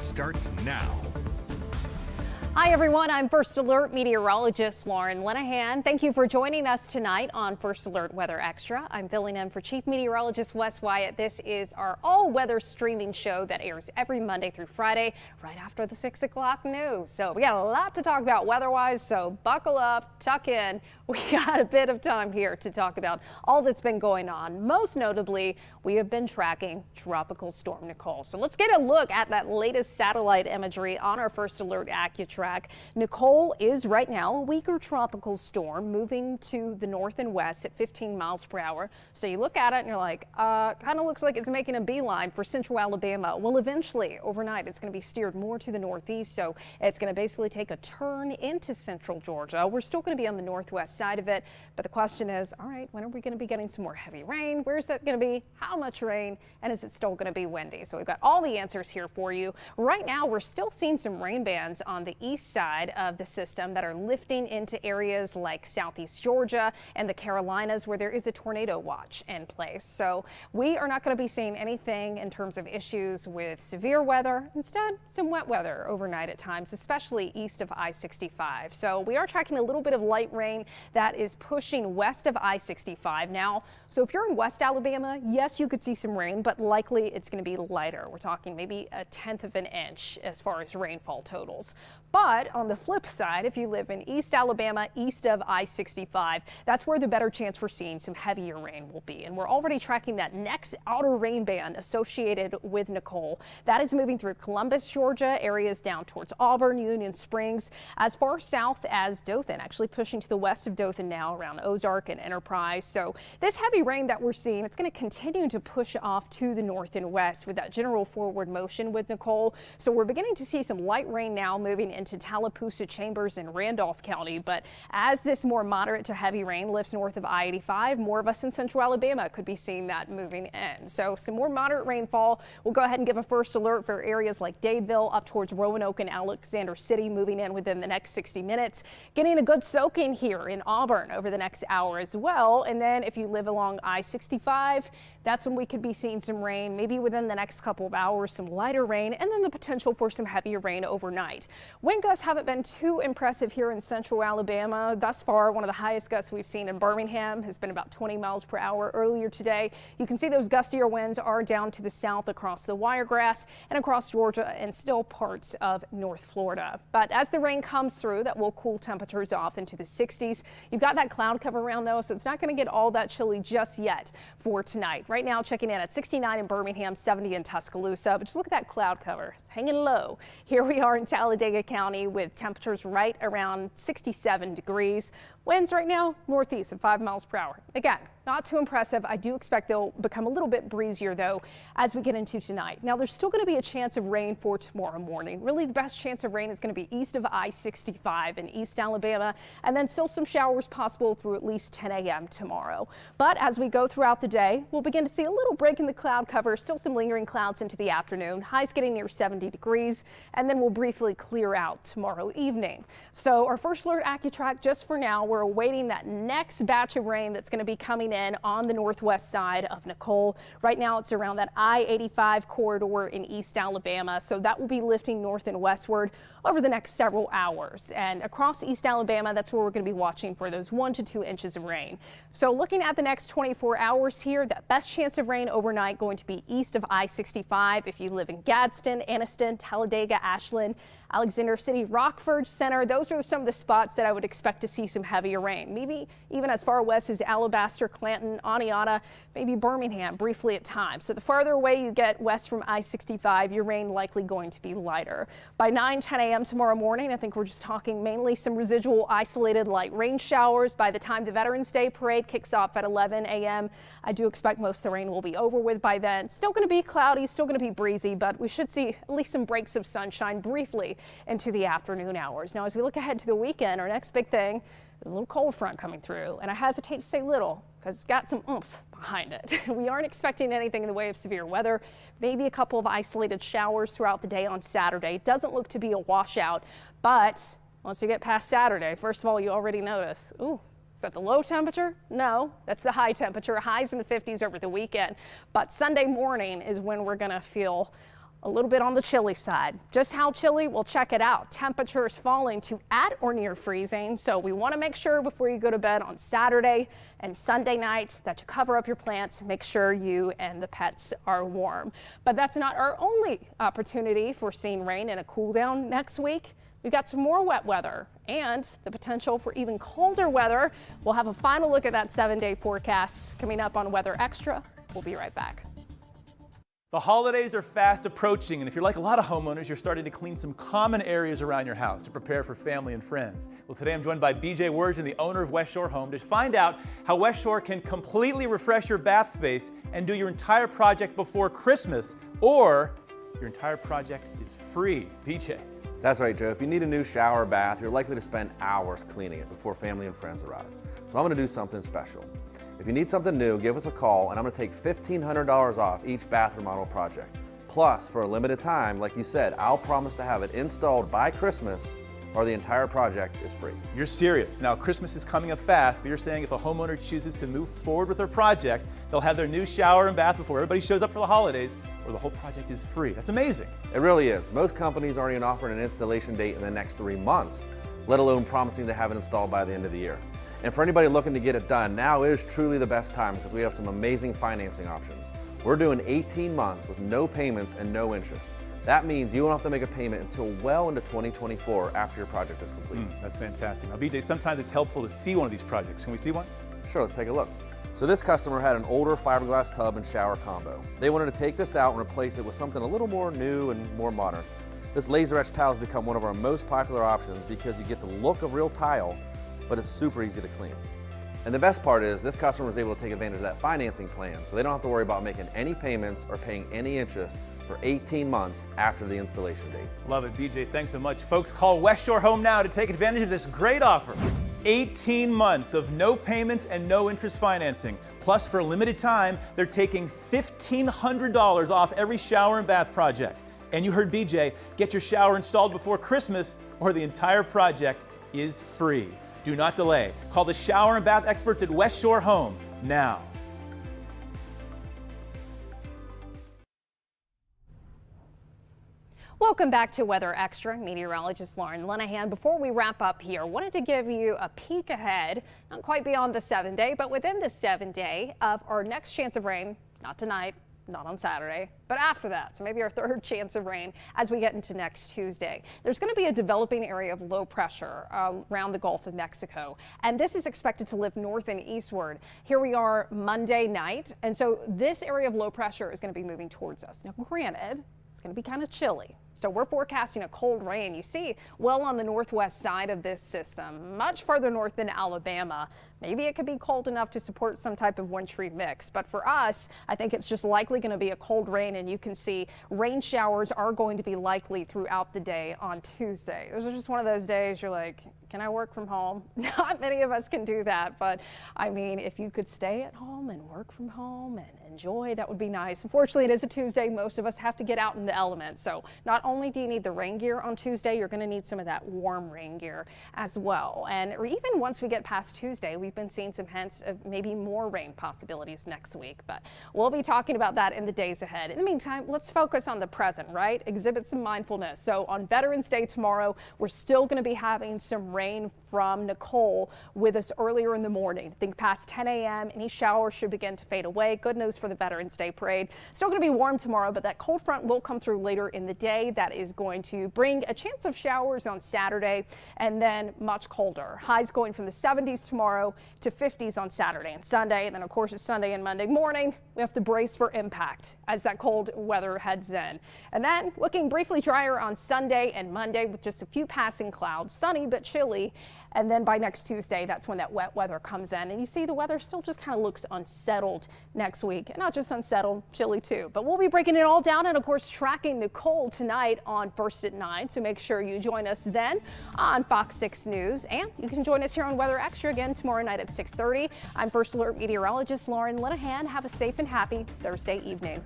starts now. Hi everyone, I'm First Alert meteorologist Lauren Linehan. Thank you for joining us tonight on First Alert Weather Extra. I'm filling in for Chief Meteorologist Wes Wyatt. This is our all-weather streaming show that airs every Monday through Friday right after the 6 o'clock news. So we got a lot to talk about weather-wise, so buckle up, tuck in. We got a bit of time here to talk about all that's been going on. Most notably, we have been tracking Tropical Storm Nicole. So let's get a look at that latest satellite imagery on our First Alert AccuTrack. Nicole is right now a weaker tropical storm moving to the north and west at 15 miles per hour. So you look at it and you're like, kind of looks like it's making a beeline for central Alabama. Well, eventually overnight it's going to be steered more to the northeast. So it's going to basically take a turn into central Georgia. We're still going to be on the northwest side of it. But the question is, all right, when are we going to be getting some more heavy rain? Where's that going to be? How much rain? And is it still going to be windy? So we've got all the answers here for you. Right now, we're still seeing some rain bands on the east side of the system that are lifting into areas like southeast Georgia and the Carolinas where there is a tornado watch in place. So we are not going to be seeing anything in terms of issues with severe weather. Instead, some wet weather overnight at times, especially east of I-65. So we are tracking a little bit of light rain that is pushing west of I-65 now. So if you're in West Alabama, yes, you could see some rain, but likely it's going to be lighter. We're talking maybe 1/10 of an inch as far as rainfall totals. But on the flip side, if you live in East Alabama, east of I-65, that's where the better chance for seeing some heavier rain will be. And we're already tracking that next outer rain band associated with Nicole. That is moving through Columbus, Georgia, areas down towards Auburn, Union Springs, as far south as Dothan, actually pushing to the west of Dothan now around Ozark and Enterprise. So this heavy rain that we're seeing, it's going to continue to push off to the north and west with that general forward motion with Nicole. So we're beginning to see some light rain now moving into Tallapoosa, Chambers, and Randolph County. But as this more moderate to heavy rain lifts north of I-85, more of us in central Alabama could be seeing that moving in. So some more moderate rainfall. We'll go ahead and give a first alert for areas like Dadeville up towards Roanoke and Alexander City moving in within the next 60 minutes. Getting a good soaking here in Auburn over the next hour as well. And then if you live along I-65, that's when we could be seeing some rain, maybe within the next couple of hours, some lighter rain, and then the potential for some heavier rain overnight. Wind gusts haven't been too impressive here in central Alabama thus far. One of the highest gusts we've seen in Birmingham has been about 20 miles per hour earlier today. You can see those gustier winds are down to the south across the Wiregrass and across Georgia and still parts of North Florida. But as the rain comes through, that will cool temperatures off into the 60s. You've got that cloud cover around though, so it's not going to get all that chilly just yet for tonight. Right now, checking in at 69 in Birmingham, 70 in Tuscaloosa. But just look at that cloud cover hanging low. Here we are in Talladega County with temperatures right around 67 degrees. Winds right now northeast at 5 miles per hour. Again, not too impressive. I do expect they'll become a little bit breezier though as we get into tonight. Now there's still going to be a chance of rain for tomorrow morning. Really the best chance of rain is going to be east of I-65 in East Alabama, and then still some showers possible through at least 10 a.m. tomorrow. But as we go throughout the day, we'll begin to see a little break in the cloud cover, still some lingering clouds into the afternoon. Highs getting near 70 degrees, and then we'll briefly clear out tomorrow evening. So our first alert AccuTrack just for now, we're awaiting that next batch of rain that's going to be coming in on the northwest side of Nicole. Right now it's around that I-85 corridor in East Alabama, so that will be lifting north and westward over the next several hours. And across East Alabama, that's where we're going to be watching for those 1 to 2 inches of rain. So looking at the next 24 hours here, the best chance of rain overnight going to be east of I-65 if you live in Gadsden, Anniston, Talladega, Ashland, Alexander City, Rockford Center. Those are some of the spots that I would expect to see some heavier rain. Maybe even as far west as Alabaster, Clanton, Oneonta, maybe Birmingham briefly at times. So the farther away you get west from I-65, your rain likely going to be lighter. By 9-10 a.m. tomorrow morning, I think we're just talking mainly some residual isolated light rain showers. By the time the Veterans Day parade kicks off at 11 a.m., I do expect most of the rain will be over with by then. Still going to be cloudy, still going to be breezy, but we should see at least some breaks of sunshine briefly into the afternoon hours. Now, as we look ahead to the weekend, our next big thing is a little cold front coming through, and I hesitate to say little because it's got some oomph behind it. We aren't expecting anything in the way of severe weather, maybe a couple of isolated showers throughout the day on Saturday. It doesn't look to be a washout, but once you get past Saturday, first of all, you already notice, ooh, is that the low temperature? No, that's the high temperature. Highs in the 50s over the weekend. But Sunday morning is when we're going to feel a little bit on the chilly side. Just how chilly? We'll check it out. Temperatures falling to at or near freezing. So we want to make sure before you go to bed on Saturday and Sunday night that you cover up your plants. Make sure you and the pets are warm. But that's not our only opportunity for seeing rain and a cool down next week. We've got some more wet weather and the potential for even colder weather. We'll have a final look at that 7-day forecast coming up on Weather Extra. We'll be right back. The holidays are fast approaching, and if you're like a lot of homeowners, you're starting to clean some common areas around your house to prepare for family and friends. Well, today I'm joined by BJ Worgen, the owner of West Shore Home, to find out how West Shore can completely refresh your bath space and do your entire project before Christmas, or your entire project is free. BJ. That's right, Joe. If you need a new shower or bath, you're likely to spend hours cleaning it before family and friends arrive. So I'm going to do something special. If you need something new, give us a call and I'm going to take $1,500 off each bath remodel project. Plus, for a limited time, like you said, I'll promise to have it installed by Christmas or the entire project is free. You're serious. Now, Christmas is coming up fast, but you're saying if a homeowner chooses to move forward with their project, they'll have their new shower and bath before everybody shows up for the holidays, or the whole project is free. That's amazing. It really is. Most companies aren't even offering an installation date in the next 3 months, let alone promising to have it installed by the end of the year. And for anybody looking to get it done, now is truly the best time because we have some amazing financing options. We're doing 18 months with no payments and no interest. That means you won't have to make a payment until well into 2024 after your project is complete. That's fantastic. Now, BJ, sometimes it's helpful to see one of these projects. Can we see one? Sure, let's take a look. So this customer had an older fiberglass tub and shower combo. They wanted to take this out and replace it with something a little more new and more modern. This laser etched tile has become one of our most popular options because you get the look of real tile, but it's super easy to clean. And the best part is this customer was able to take advantage of that financing plan, so they don't have to worry about making any payments or paying any interest for 18 months after the installation date. Love it, BJ. Thanks so much. Folks, call West Shore Home now to take advantage of this great offer. 18 months of no payments and no interest financing. Plus, for a limited time, they're taking $1,500 off every shower and bath project. And you heard BJ, get your shower installed before Christmas or the entire project is free. Do not delay. Call the shower and bath experts at West Shore Home now. Welcome back to Weather Extra. Meteorologist Lauren Linehan. Before we wrap up here, wanted to give you a peek ahead, not quite beyond the 7-day, but within the 7-day of our next chance of rain, not tonight, not on Saturday, but after that. So maybe our third chance of rain as we get into next Tuesday. There's going to be a developing area of low pressure around the Gulf of Mexico, and this is expected to lift north and eastward. Here we are Monday night, and so this area of low pressure is going to be moving towards us. Now, granted, it's going to be kind of chilly. So we're forecasting a cold rain. You see, well on the northwest side of this system, much farther north than Alabama. Maybe it could be cold enough to support some type of wintry mix. But for us, I think it's just likely going to be a cold rain. And you can see rain showers are going to be likely throughout the day on Tuesday. This is just one of those days you're like, can I work from home? Not many of us can do that. But I mean, if you could stay at home and work from home and enjoy, that would be nice. Unfortunately, it is a Tuesday. Most of us have to get out in the elements. So not only do you need the rain gear on Tuesday, you're going to need some of that warm rain gear as well. And even once we get past Tuesday, we've been seeing some hints of maybe more rain possibilities next week. But we'll be talking about that in the days ahead. In the meantime, let's focus on the present, right? Exhibit some mindfulness. So on Veterans Day tomorrow, we're still going to be having some rain from Nicole with us earlier in the morning. I think past 10 a.m. any showers should begin to fade away. Good news for the Veterans Day parade. Still going to be warm tomorrow, but that cold front will come through later in the day. That is going to bring a chance of showers on Saturday and then much colder. Highs going from the 70s tomorrow to 50s on Saturday and Sunday. And then, of course, it's Sunday and Monday morning. We have to brace for impact as that cold weather heads in. And then looking briefly drier on Sunday and Monday with just a few passing clouds, sunny but chilly. And then by next Tuesday, that's when that wet weather comes in. And you see the weather still just kind of looks unsettled next week. And not just unsettled, chilly too. But we'll be breaking it all down and, of course, tracking Nicole tonight on First at 9. So make sure you join us then on Fox 6 News. And you can join us here on Weather Extra again tomorrow night at 6:30. I'm First Alert meteorologist Lauren Linehan. Have a safe and happy Thursday evening.